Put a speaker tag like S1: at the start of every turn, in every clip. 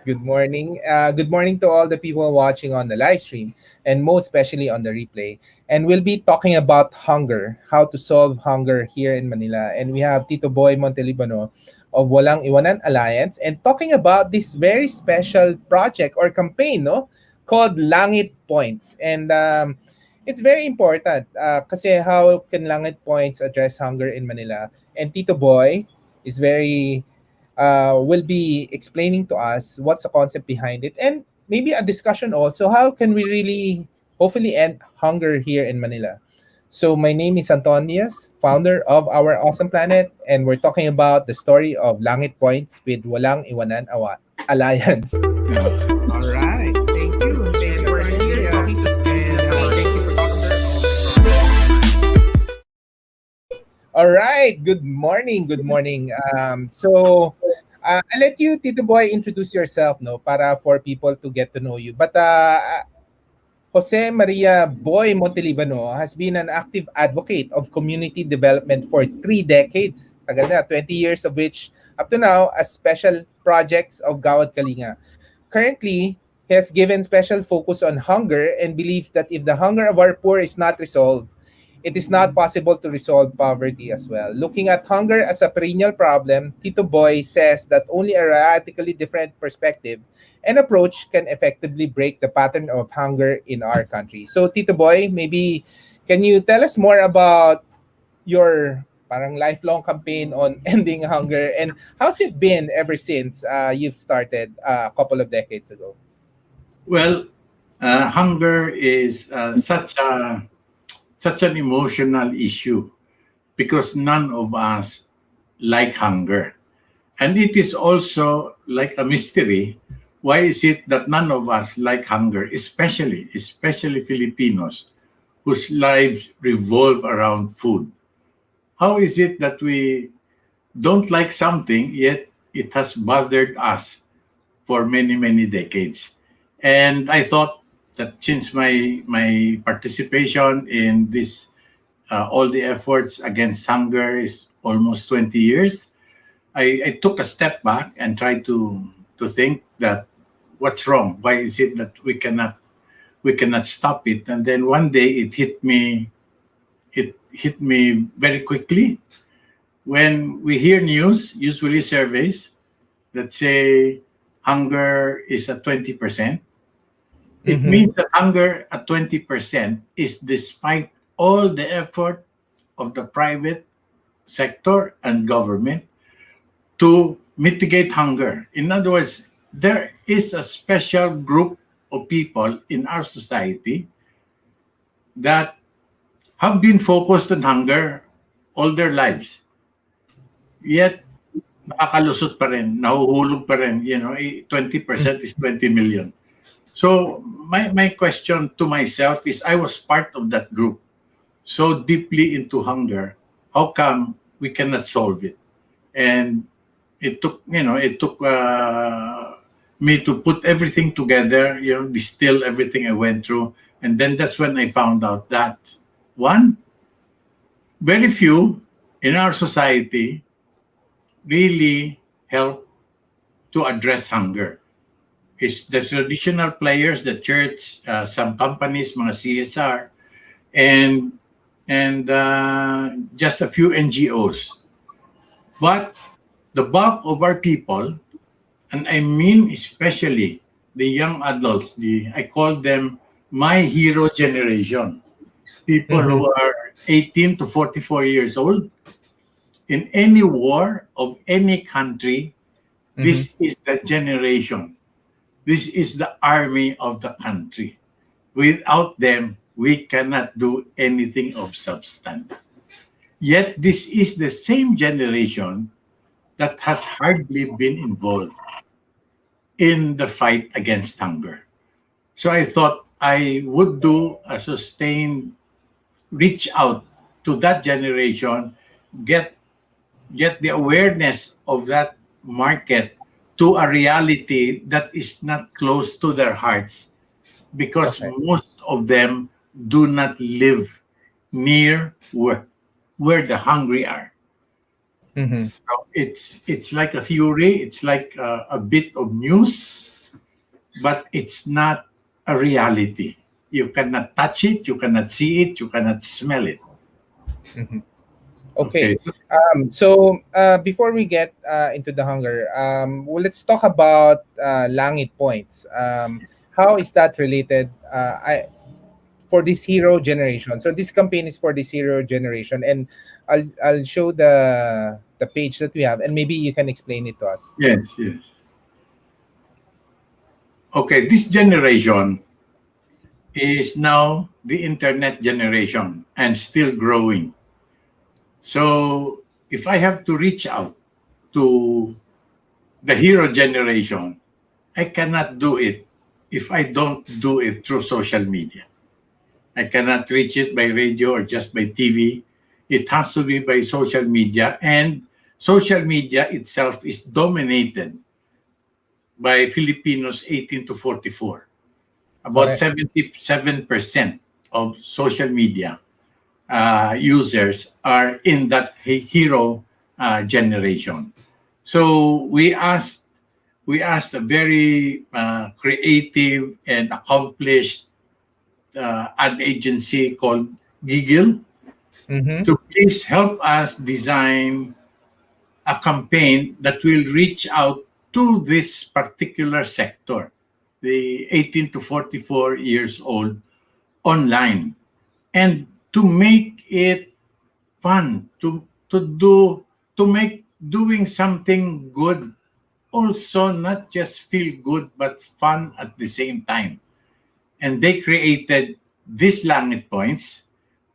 S1: Good morning. Good morning to all the people watching on the live stream and most especially on the replay. And we'll be talking about hunger, how to solve hunger here in Manila. And we have Tito Boy Montelibano of Walang Iwanan Alliance and talking about this very special project or campaign, no, called Langit Points. And it's very important kasi how can Langit Points address hunger in Manila? And Tito Boy is very will be explaining to us what's the concept behind it and maybe a discussion also how can we really hopefully end hunger here in Manila. So my name is Antonius, founder of Our Awesome Planet, and we're talking about the story of Langit Points with Walang Iwanan Alliance.
S2: All right. Thank you. And we're here talking to and thank you for
S1: All right, good morning, good morning. I'll let you, Tito Boy, introduce yourself, no, para for people to get to know you. But Jose Maria Boy Montelibano has been an active advocate of community development for 3 decades. Tagal na, 20 years of which, up to now, as special projects of Gawad Kalinga. Currently, he has given special focus on hunger and believes that if the hunger of our poor is not resolved, it is not possible to resolve poverty as well. Looking at hunger as a perennial problem, Tito Boy says that only a radically different perspective and approach can effectively break the pattern of hunger in our country. So, Tito Boy, maybe can you tell us more about your parang lifelong campaign on ending hunger and how's it been ever since you've started a couple of decades ago?
S3: Well, hunger is such an emotional issue because none of us like hunger, and it is also like a mystery. Why is it that none of us like hunger, especially Filipinos, whose lives revolve around food? How is it that we don't like something yet it has bothered us for many decades? And I thought that since my participation in this all the efforts against hunger is almost 20 years, I took a step back and tried to think that what's wrong? Why is it that we cannot stop it? And then one day it hit me very quickly when we hear news, usually surveys that say hunger is at 20%. It
S1: Mm-hmm.
S3: means that hunger at 20% is despite all the effort of the private sector and government to mitigate hunger. In other words, there is a special group of people in our society that have been focused on hunger all their lives. Yet, nakakalusot pa rin, nahuhulog pa rin, 20% is 20 million. So my question to myself is I was part of that group so deeply into hunger. How come we cannot solve it? And it took me to put everything together, distill everything I went through. And then that's when I found out that one, very few in our society really help to address hunger. It's the traditional players, the church, some companies, mga CSR, and just a few NGOs. But the bulk of our people, and I mean especially the young adults, I call them my hero generation, people
S1: Mm-hmm.
S3: who are 18 to 44 years old. In any war of any country,
S1: Mm-hmm.
S3: this is the generation. This is the army of the country. Without them, we cannot do anything of substance. Yet, this is the same generation that has hardly been involved in the fight against hunger. So I thought I would do a sustained reach out to that generation, get get the awareness of that market to a reality that is not close to their hearts because
S1: Okay.
S3: most of them do not live near where the hungry are.
S1: Mhm.
S3: So it's like a theory. It's like a bit of news, but it's not a reality. You cannot touch it. You cannot see it. You cannot smell it.
S1: Mhm.
S3: Okay.
S1: Okay. So before we get into the hunger, well, let's talk about Langit Points. How is that related? For this hero generation. So this campaign is for this hero generation, and I'll show the page that we have, and maybe you can explain it to us.
S3: Yes. Yes. Okay. This generation is now the internet generation and still growing. So if I have to reach out to the hero generation, I cannot do it if I don't do it through social media. I cannot reach it by radio or just by TV. It has to be by social media, and social media itself is dominated by Filipinos 18 to 44. About
S1: Correct.
S3: 77% of social media users are in that hero generation. So we asked a very creative and accomplished ad agency called Giggle
S1: Mm-hmm.
S3: to please help us design a campaign that will reach out to this particular sector, the 18 to 44 years old online, and to make it fun, to make doing something good also not just feel good but fun at the same time. And they created these Langit Points,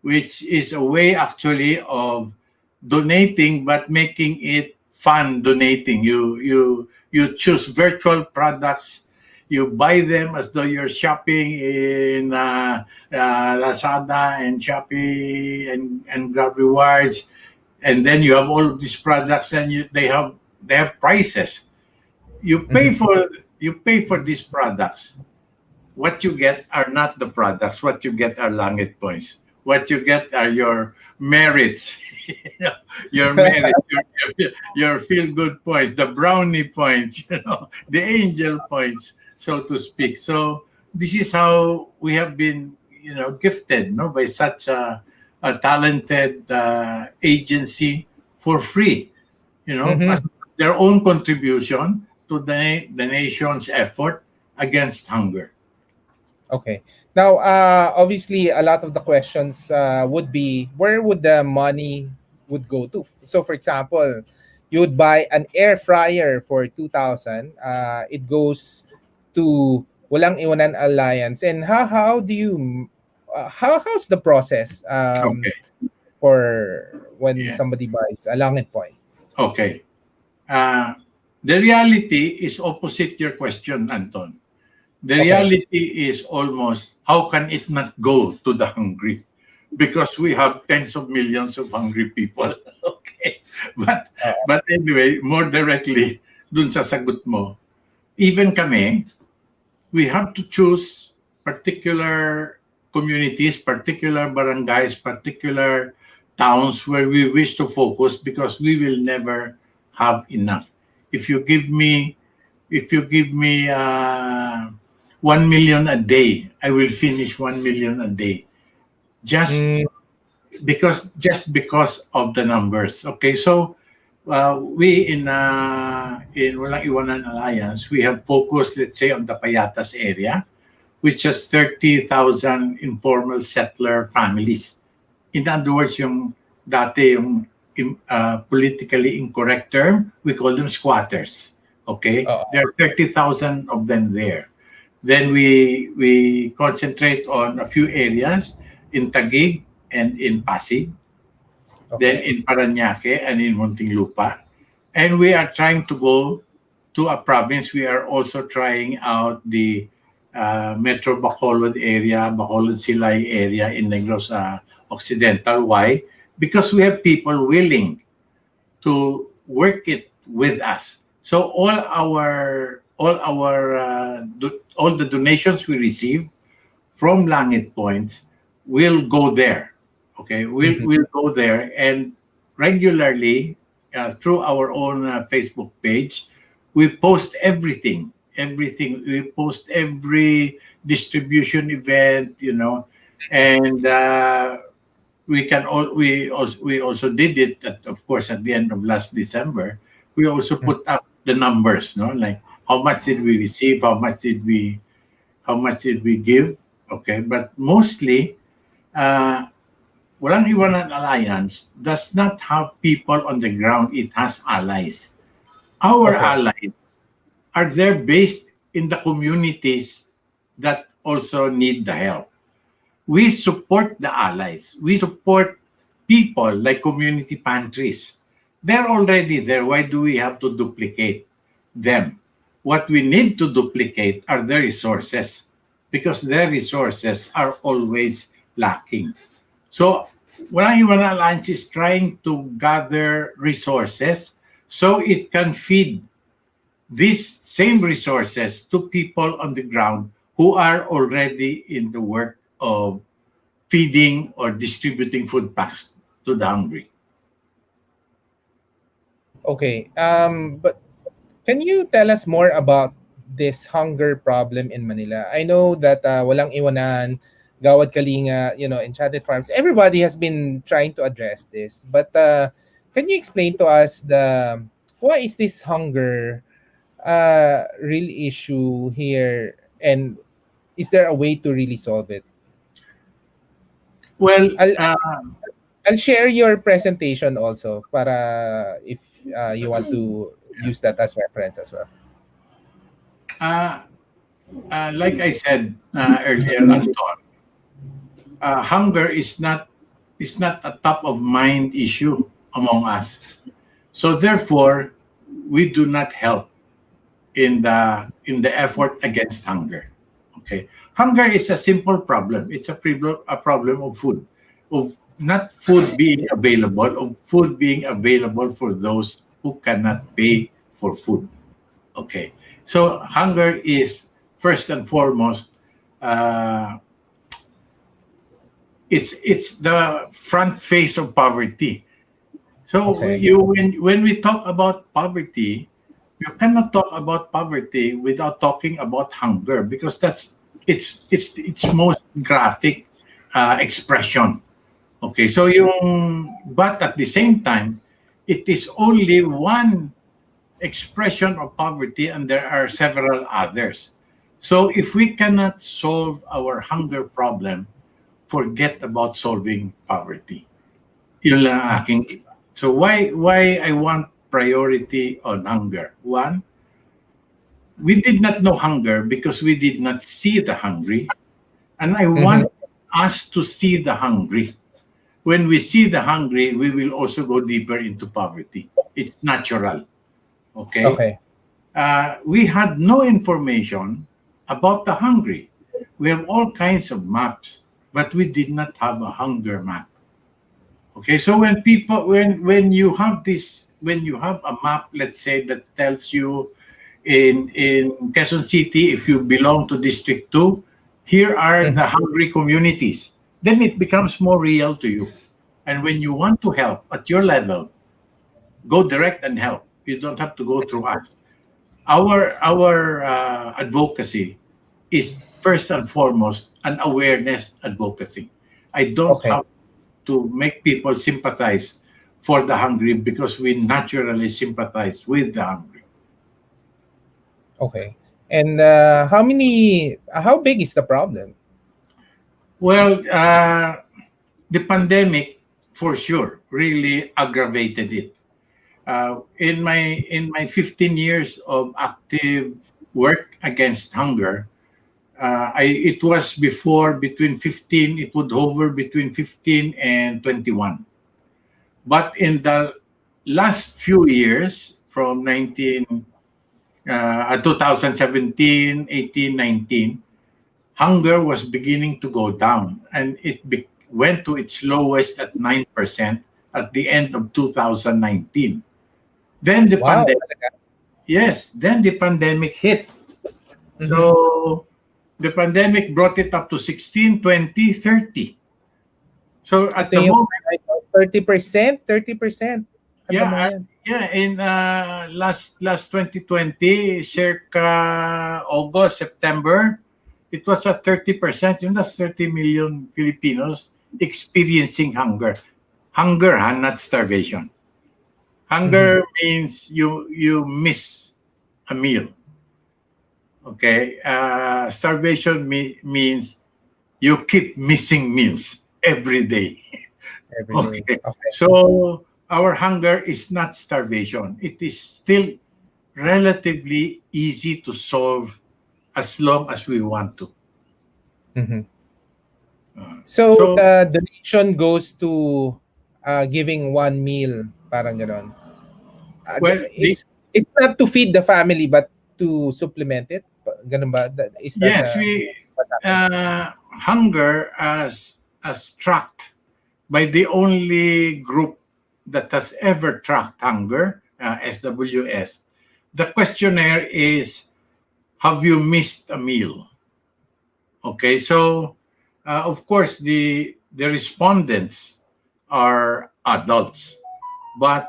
S3: which is a way actually of donating but making it fun donating. You choose virtual products, you buy them as though you're shopping in Lazada and Shopee and Grab Rewards, and then you have all of these products, and they have prices. You
S1: Mm-hmm.
S3: pay for these products. What you get are not the products. What you get are Langit Points. What you get are your merits, you know, your merit, your feel good points, the brownie points, the angel points, so to speak. So this is how we have been, gifted, no, by such a talented agency for free, as
S1: Mm-hmm.
S3: their own contribution to the nation's effort against hunger.
S1: Okay. Now, obviously, a lot of the questions would be, where would the money would go to? So, for example, you would buy an air fryer for 2,000. It goes to Walang Iwanan Alliance. And how do you how's the process
S3: Okay.
S1: for when
S3: Yeah.
S1: somebody buys a Langit Point?
S3: Okay. Uh, the reality is opposite your question, Anton. The
S1: Okay.
S3: reality is almost how can it not go to the hungry? Because we have tens of millions of hungry people. Okay. But
S1: Uh,
S3: but anyway, more directly dun sa sagot mo, even kami, we have to choose particular communities, particular barangays, particular towns where we wish to focus because we will never have enough. If you give me, if you give me 1 million a day, I will finish 1 million a day. Just
S1: mm,
S3: just because of the numbers. Okay, so we in Walang Iwanan Alliance, we have focused, let's say, on the Payatas area, which has 30,000 informal settler families. In other words, yung dati yung politically incorrect term, we call them squatters. Okay,
S1: Oo.
S3: there are 30,000 of them there. Then we concentrate on a few areas in Taguig and in Pasig, then
S1: Okay.
S3: in Parañaque and in Muntinlupa. And we are trying to go to a province. We are also trying out the Metro Bacolod area, Bacolod Silay area in Negros Occidental. Why? Because we have people willing to work it with us. So all the donations we receive from Langit Points will go there. Okay, we'll
S1: Mhm.
S3: we'll go there, and regularly through our own Facebook page. We post everything, everything. We post every distribution event, and we also did it of course at the end of last December. We also put up the numbers, no, like how much did we receive, how much did we give. Okay, but mostly Walang Iwanan Alliance does not have people on the ground. It has allies. Our
S1: Okay.
S3: allies are there based in the communities that also need the help. We support the allies. We support people like community pantries. They're already there. Why do we have to duplicate them? What we need to duplicate are their resources because their resources are always lacking. So, Walang Iwanan Alliance is trying to gather resources so it can feed these same resources to people on the ground who are already in the work of feeding or distributing food packs to the hungry.
S1: Okay. But can you tell us more about this hunger problem in Manila? I know that Walang Iwanan, Gawad, Kalinga, Enchanted Farms, everybody has been trying to address this. But can you explain to us why is this hunger real issue here, and is there a way to really solve it?
S3: Well,
S1: I'll I'll share your presentation also para if you want to use that as reference as well.
S3: uh, like I said earlier, Anton, hunger is not a top of mind issue among us. So therefore, we do not help in the effort against hunger. Okay, hunger is a simple problem. It's a problem of food, of not food being available, of food being available for those who cannot pay for food. Okay, so hunger is first and foremost. It's the front face of poverty. So
S1: Okay.
S3: when we talk about poverty, you cannot talk about poverty without talking about hunger because that's its most graphic expression. Okay, so but at the same time, it is only one expression of poverty, and there are several others. So if we cannot solve our hunger problem, forget about solving poverty. Yun lang ang aking. So why I want priority on hunger? One, we did not know hunger because we did not see the hungry, and I want us to see the hungry. When we see the hungry, we will also go deeper into poverty. It's natural. Okay.
S1: Okay.
S3: We had no information about the hungry. We have all kinds of maps, but we did not have a hunger map. Okay, so when you have a map, let's say that tells you in Quezon City, if you belong to District 2, here are the hungry communities. Then it becomes more real to you. And when you want to help at your level, go direct and help. You don't have to go through us. Our advocacy is first and foremost an awareness advocacy. I don't
S1: Okay.
S3: have to make people sympathize for the hungry because we naturally sympathize with the hungry.
S1: Okay. And how big is the problem?
S3: Well, the pandemic for sure really aggravated it. In my 15 years of active work against hunger, it was before between 15, it would hover between 15 and 21. But in the last few years, from 2017, 18, 19, hunger was beginning to go down, and went to its lowest at 9% at the end of 2019. Then the
S1: Wow.
S3: pandemic hit. So the pandemic brought it up to 16, 20, 30. So at
S1: Ito
S3: the
S1: yung
S3: moment,
S1: 30%, 30%. Ano
S3: Yeah,
S1: mga yan?
S3: yeah. In last 2020, circa August, September, it was at 30%. That's 30 million Filipinos experiencing hunger. Hunger, not starvation. Hunger means you miss a meal. Okay, starvation means you keep missing meals every day.
S1: Every day.
S3: Okay.
S1: Okay.
S3: So our hunger is not starvation. It is still relatively easy to solve as long as we want to.
S1: Mhm.
S3: Uh,
S1: So
S3: so
S1: the donation goes to giving one meal, parang gano'n.
S3: well,
S1: It's not to feed the family but to supplement it. Ganun ba? Is that
S3: yes, we
S1: what happens?
S3: hunger as tracked by the only group that has ever tracked hunger, SWS. The questionnaire is, have you missed a meal? Okay, so of course the respondents are adults, but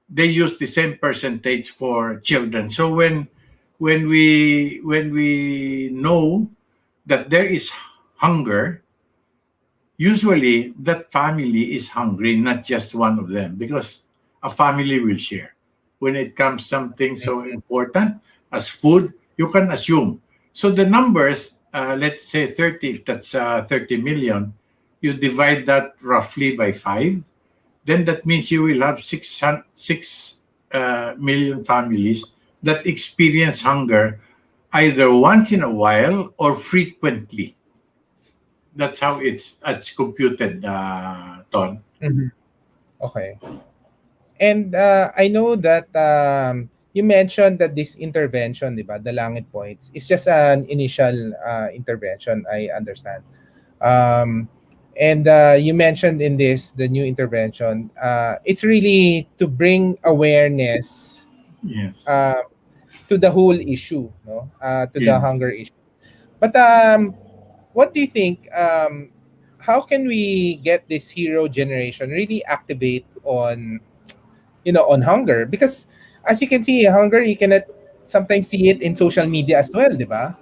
S3: they use the same percentage for children. So when we know that there is hunger, usually that family is hungry, not just one of them, because a family will share. When it comes something so important as food, you can assume. So the numbers, let's say 30, if that's 30 million, you divide that roughly by 5, then that means you will have 6 million families that experience hunger either once in a while or frequently. That's how it's computed, Ton.
S1: Mhm. Okay. And I know that you mentioned that this intervention, di ba, the Langit Points, is just an initial intervention, I understand. Um, and you mentioned in this, the new intervention, it's really to bring awareness
S3: Yes.
S1: uh, to the whole issue, no? To the
S3: Yes.
S1: hunger issue. But what do you think? How can we get this hero generation really activate on on hunger? Because as you can see, hunger you cannot sometimes see it in social media as well, di ba?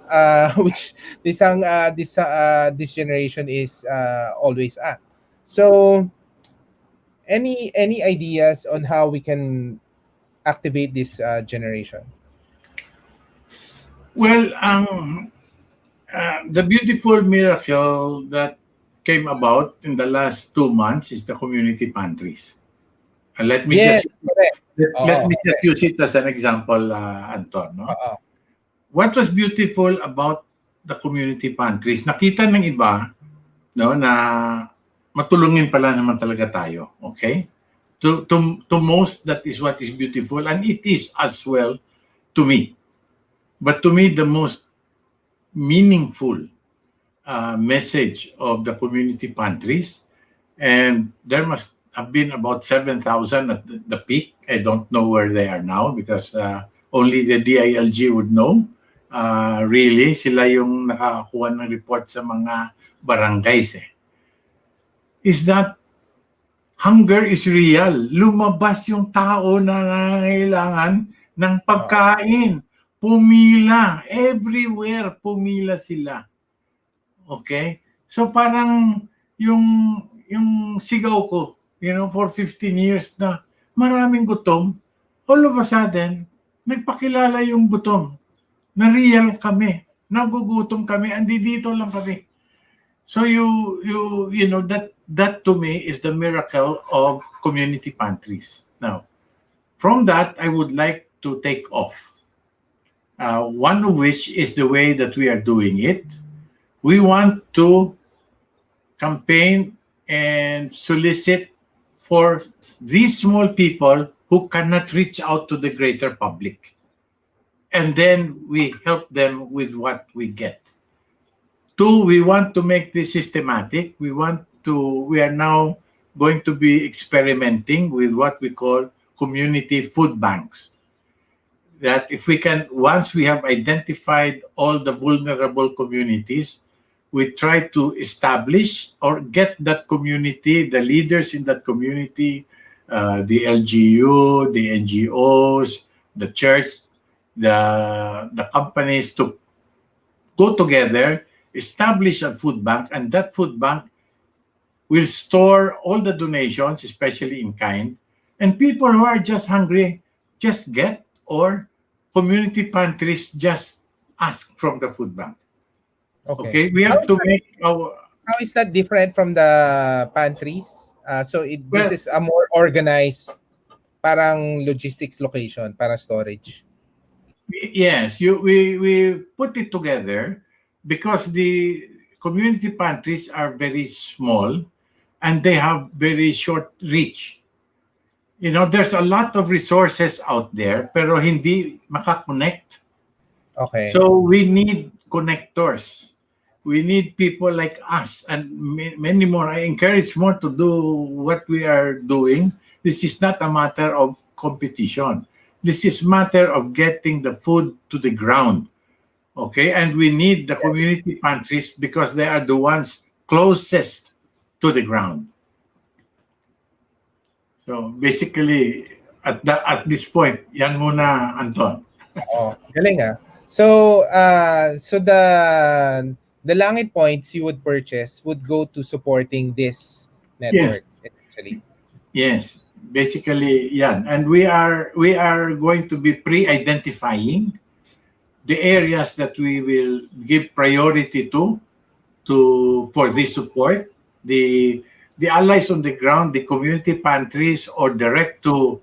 S1: Which this generation is always at. So any ideas on how we can activate this generation?
S3: Well, the beautiful miracle that came about in the last 2 months is the community pantries. And
S1: Yes, correct.
S3: let
S1: Oo,
S3: me just
S1: correct.
S3: use it as an example, Anton. No?
S1: Oo.
S3: What was beautiful about the community pantries? Nakita ng iba, no, na matulungin pala naman talaga tayo. Okay? To most, that is what is beautiful, and it is as well to me. But to me, the most meaningful message of the community pantries, and there must have been about 7,000 at the peak. I don't know where they are now because only the DILG would know. Really, sila yung nakakakuha ng report sa mga barangays. Is that hunger is real. Lumabas yung tao na nangangailangan ng
S1: Oo.
S3: pagkain. Pumila. Everywhere, pumila sila. Okay? So parang yung yung sigaw ko, for 15 years na maraming gutom, all of a sudden, nagpakilala yung gutom. Na real kami. Nagugutom kami. Andi dito lang kami. So that to me is the miracle of community pantries. Now, from that, I would like to take off. One of which is the way that we are doing it. We want to campaign and solicit for these small people who cannot reach out to the greater public. And then we help them with what we get. 2, we want to make this systematic. We are now going to be experimenting with what we call community food banks. That if we can, once we have identified all the vulnerable communities, we try to establish or get that community, the leaders in that community, the LGU, the NGOs, the church, the companies to go together, establish a food bank, and that food bank will store all the donations, especially in kind, and people who are just hungry just get, or community pantries just ask from the food bank. Okay, we have to make our.
S1: How is that different from the pantries? This
S3: Well,
S1: is a more organized, parang logistics location, para storage.
S3: yes, we put it together because the community pantries are very small and they have very short reach. You know, there's a lot of resources out there pero hindi makakonect.
S1: Okay.
S3: So we need connectors. We need people like us and many more. I encourage more to do what we are doing. This is not a matter of competition. This is matter of getting the food to the ground. Okay, and we need the community pantries because they are the ones closest to the ground. So basically, at this point, yan muna, Anton.
S1: Oh, galing ah. So the Langit Points you would purchase would go to supporting this network, essentially.
S3: Yes, basically, yan. And we are going to be pre-identifying the areas that we will give priority to for this support. The allies on the ground, the community pantries, or direct to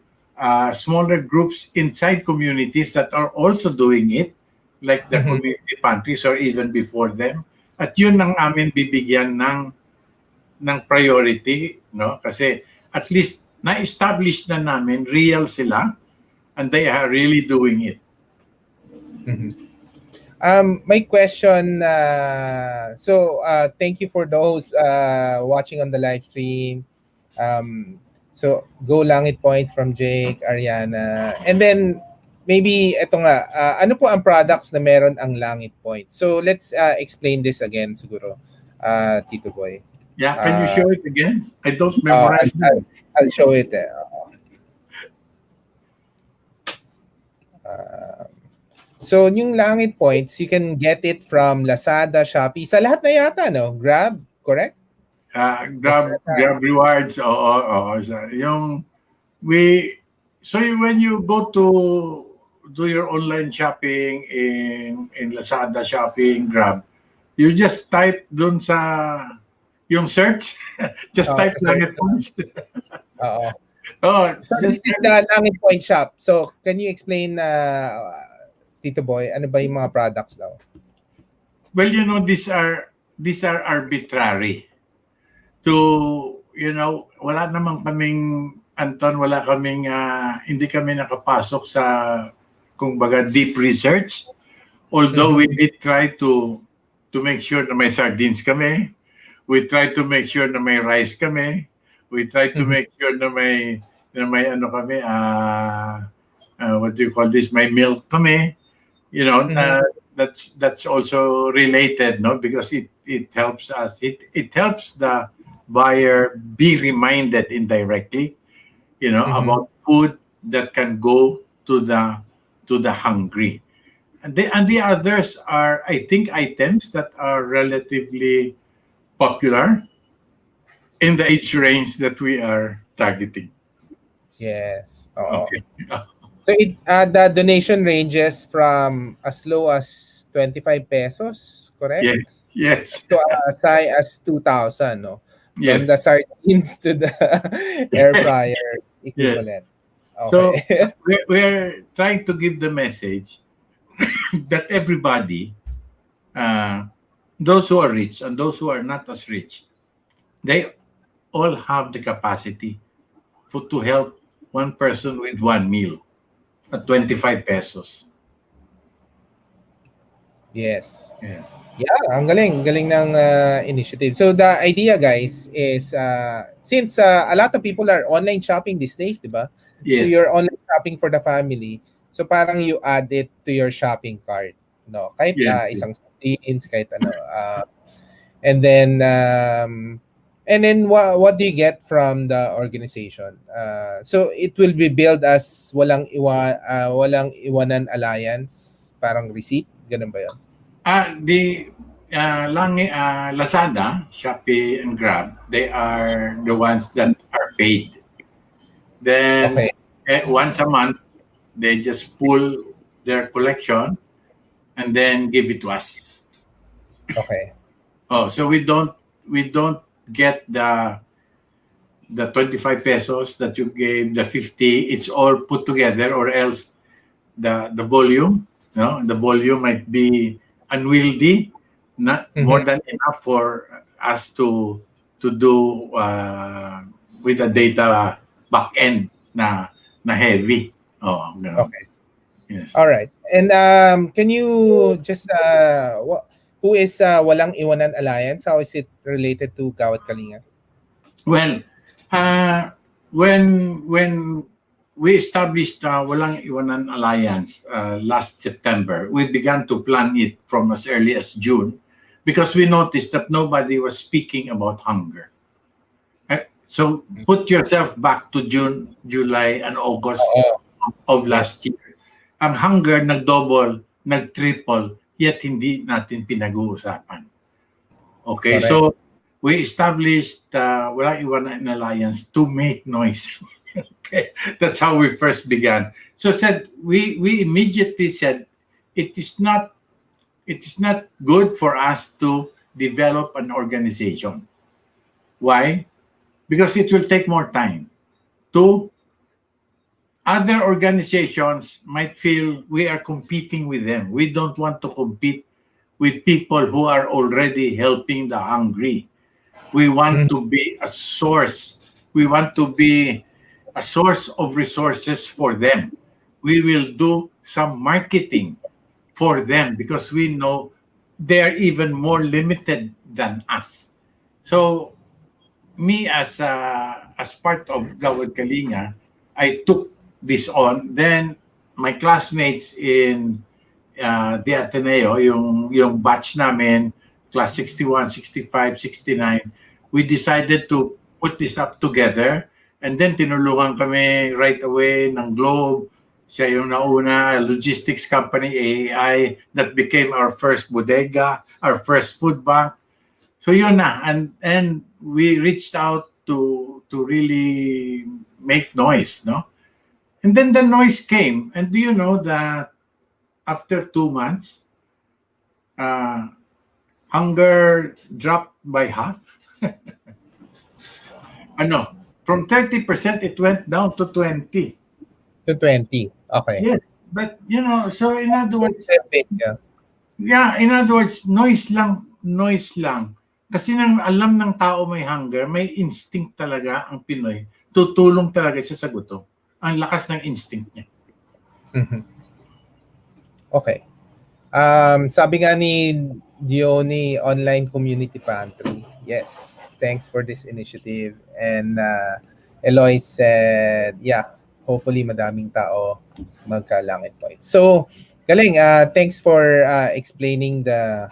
S3: smaller groups inside communities that are also doing it, like the community pantries or even before them. At yun ang amin bibigyan ng priority, no? Kasi at least na-establish na namin real sila and they are really doing it.
S1: My question, thank you for those watching on the live stream. So go Langit Points from Jake, Ariana. And then maybe ito nga, ano po ang products na meron ang Langit Points? So let's explain this again siguro, Tito Boy.
S3: Yeah, can you show it again? I don't memorize it.
S1: I'll show it. So yung Langit Points, you can get it from Lazada, Shopee, sa lahat na yata, no? Grab, correct?
S3: Grab rewards. Oo. When you go to do your online shopping in Lazada, Shopping, Grab, you just type dun sa yung search. Just type Langit Points.
S1: Oo. So
S3: just
S1: this is the Langit Point shop. So can you explain, Tito Boy, ano ba yung mga products daw?
S3: Well, these are arbitrary. Wala namang kaming, Anton, wala kaming, hindi kami nakapasok sa, kumbaga, deep research. Although we did try to make sure na may sardines kami. We try to make sure na may rice kami. We try to make sure na may ano kami, what do you call this? May milk kami. That's also related, no? Because it helps us. It helps the buyer be reminded indirectly, about food that can go to the hungry. And the others are, I think, items that are relatively popular in the age range that we are targeting.
S1: Yes.
S3: Okay.
S1: So the donation ranges from as low as 25 pesos, correct?
S3: Yes.
S1: So as high as 2,000, no?
S3: Yes.
S1: From the sardines to the air fryer equivalent. Okay.
S3: So we're trying to give the message that everybody, those who are rich and those who are not as rich, they all have the capacity to help one person with one meal at 25 pesos.
S1: Yes. Yeah, ang galing ng initiative. So the idea, guys, is since a lot of people are online shopping these days, di ba?
S3: Yes.
S1: So you're online shopping for the family. So parang you add it to your shopping cart, no? Kahit isang sardines, kahit ano. And then And then what do you get from the organization? So it will be billed as Walang Iwanan Alliance, parang receipt, ganun ba 'yon?
S3: The Lazada, Shopee, and Grab, they are the ones that are paid. Then
S1: Okay.
S3: once a month, they just pull their collection and then give it to us.
S1: Okay.
S3: Oh, so we don't get the 25 pesos that you gave, the 50. It's all put together, or else the volume, no, the volume might be unwieldy, not more
S1: Mhm.
S3: than enough for us to do with the data back end na heavy. Oh, ganun.
S1: Okay.
S3: Yes.
S1: All right. And can you just who is Walang Iwanan Alliance? How is it related to Gawad Kalinga?
S3: Well, uh, when we established Walang Iwanan Alliance last September, we began to plan it from as early as June because we noticed that nobody was speaking about hunger. So put yourself back to June, July, and August
S1: Oo.
S3: of
S1: Yes.
S3: last year. Ang hunger nag-double, nag-triple, yet hindi natin pinag-uusapan. Okay,
S1: Correct.
S3: so we established Walang Iwanan Alliance to make noise. Okay, that's how we first began. So said we immediately said it is not good for us to develop an organization. Why? Because it will take more time. Two, other organizations might feel we are competing with them. We don't want to compete with people who are already helping the hungry. We want
S1: Mhm.
S3: to be a source. We want to be a source of resources for them. We will do some marketing for them because we know they're even more limited than us. So me as part of Gawad Kalinga, I took this on. Then my classmates in the Ateneo, yung batch namin, class 61, 65, 69, we decided to put this up together. And then tinulungan kami right away ng Globe. Siya yung nauna, logistics company, AAI, that became our first bodega, our first food bank. So yun na. And we reached out to really make noise, no? And then the noise came. And do you know that after 2 months, uh, hunger dropped by half. Ano, from 30% it went down to 20.
S1: To 20. Okay.
S3: Yes, but so in other words,
S1: That's big, yeah.
S3: yeah, in other words, noise lang, noise lang. Kasi nang alam ng tao may hunger, may instinct talaga ang Pinoy. Tutulong talaga siya sa gutom. Ang lakas ng instinct niya.
S1: Mhm. Okay. Sabi nga ni Diony, online community pantry. Yes, thanks for this initiative. And Eloy said, yeah, hopefully madaming tao magka-Langit Points. So, galing. Thanks for explaining the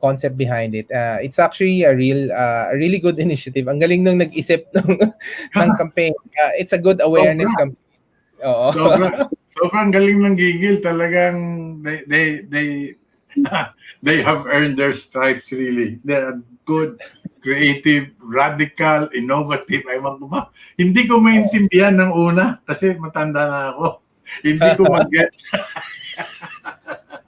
S1: concept behind it. It's actually a really good initiative. Ang galing nung nag-isip ng campaign. It's a good awareness
S3: Sobra.
S1: campaign. Oo.
S3: Sobrang galing ng gigil. Talagang they have earned their stripes really. They're good, creative, radical, innovative. Ewan ko ba? Hindi ko maintindihan ng una kasi matanda na ako. Hindi ko mag-get.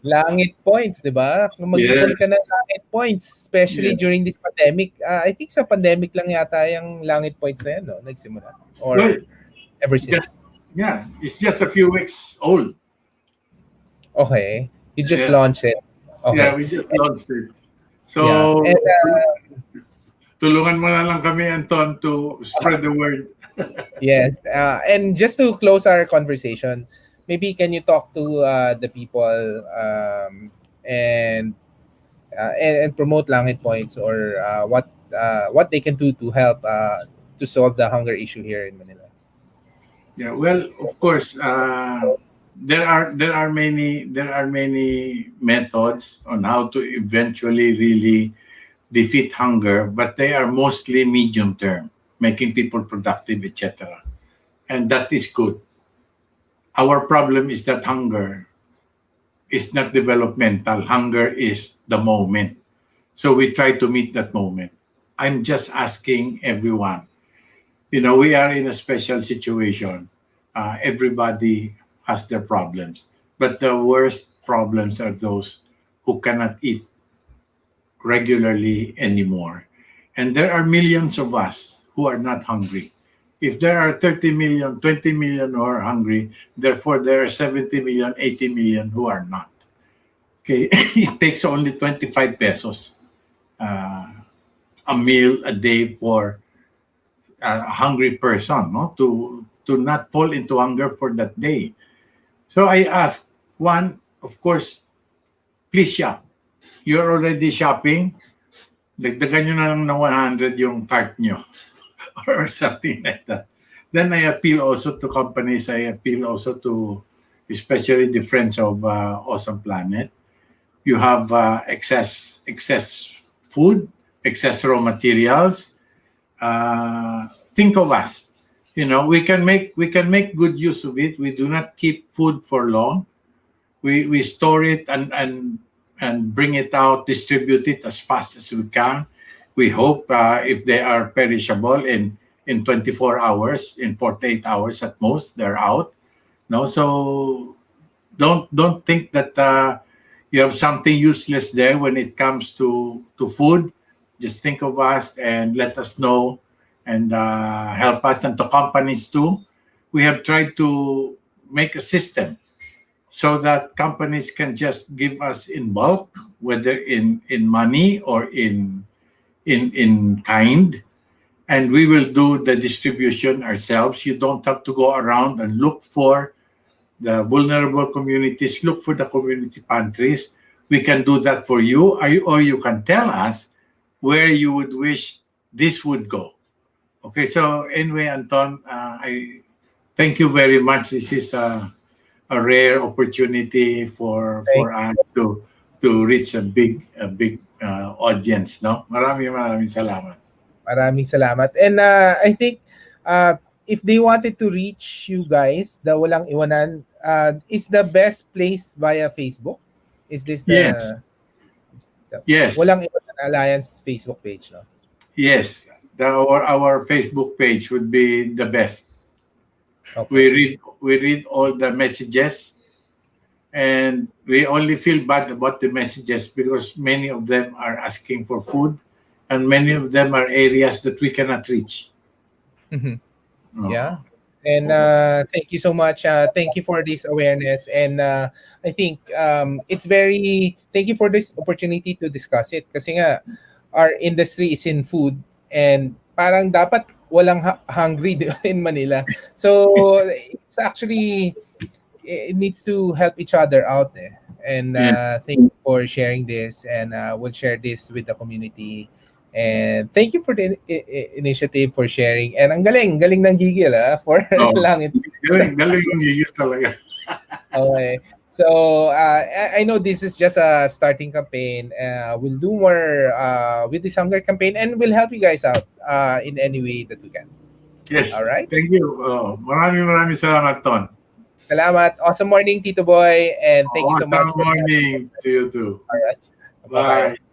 S1: Langit Points, di ba? Mag-ipon ka ng Langit Points, especially
S3: Yeah.
S1: during this pandemic. I think sa pandemic lang yata yung Langit Points na yan, no? Nagsimula. Or
S3: Well,
S1: ever since.
S3: it's just a few weeks old.
S1: Okay. You just
S3: Yeah.
S1: launched it. Okay.
S3: Yeah, we just launched it. So,
S1: Yeah. And,
S3: tulungan mo na lang kami, Anton, to spread the word.
S1: yes. And just to close our conversation, maybe can you talk to the people and promote Langit Points, or what they can do to help to solve the hunger issue here in Manila?
S3: Yeah, well, of course, there are many methods on how to eventually really defeat hunger, but they are mostly medium term, making people productive, etc. And that is good. Our problem is that hunger is not developmental. Hunger is the moment. So we try to meet that moment. I'm just asking everyone, we are in a special situation. Everybody has their problems, but the worst problems are those who cannot eat regularly anymore. And there are millions of us who are not hungry. If there are 30 million, 20 million who are hungry, therefore there are 70 million, 80 million who are not. Okay, it takes only 25 pesos a meal a day for a hungry person, no, to not fall into hunger for that day. So I ask, one, of course, please shop. You're already shopping, dagdagan nyo na lang ng 100 yung cart nyo or something like that. Then I appeal also to companies, I appeal also to especially the Friends of Awesome Planet. You have excess food, excess raw materials. Think of us. We can make good use of it. We do not keep food for long. We store it and bring it out, distribute it as fast as we can. We hope if they are perishable in 24 hours, in 48 hours at most, they're out. No, so don't think that you have something useless there when it comes to food. Just think of us and let us know and help us, and to companies too. We have tried to make a system so that companies can just give us in bulk, whether in money or in kind, and we will do the distribution ourselves. You don't have to go around and look for the vulnerable communities, look for the community pantries. We can do that for you, or you can tell us where you would wish this would go. Okay, so anyway, Anton, I thank you very much. This is a rare opportunity for us to reach a big audience, no? Maraming salamat.
S1: Maraming salamat. And I think if they wanted to reach you guys, the Walang Iwanan is the best place via Facebook. Is this the
S3: Yes.
S1: Walang Iwanan Alliance Facebook page, no?
S3: Yes. Our Facebook page would be the best.
S1: Okay.
S3: We read all the messages, and we only feel bad about the messages because many of them are asking for food, and many of them are areas that we cannot reach.
S1: Mhm.
S3: Oh.
S1: Yeah. And thank you so much. Thank you for this awareness. And I think thank you for this opportunity to discuss it. Kasi nga, our industry is in food and parang dapat walang hungry in Manila. So it's actually, it needs to help each other out. And thank you for sharing this, and we'll share this with the community. And thank you for the initiative, for sharing. And ang galing ng gigil for Langit.
S3: Galing yung gigil talaga.
S1: Okay. So I know this is just a starting campaign. We'll do more with this hunger campaign, and we'll help you guys out in any way that we can.
S3: Yes.
S1: All right.
S3: Thank you. Maraming salamat, Ton.
S1: Salamat. Awesome morning, Tito Boy. And thank you so much.
S3: Awesome morning to you too.
S1: All right.
S3: Bye.
S1: Bye-bye.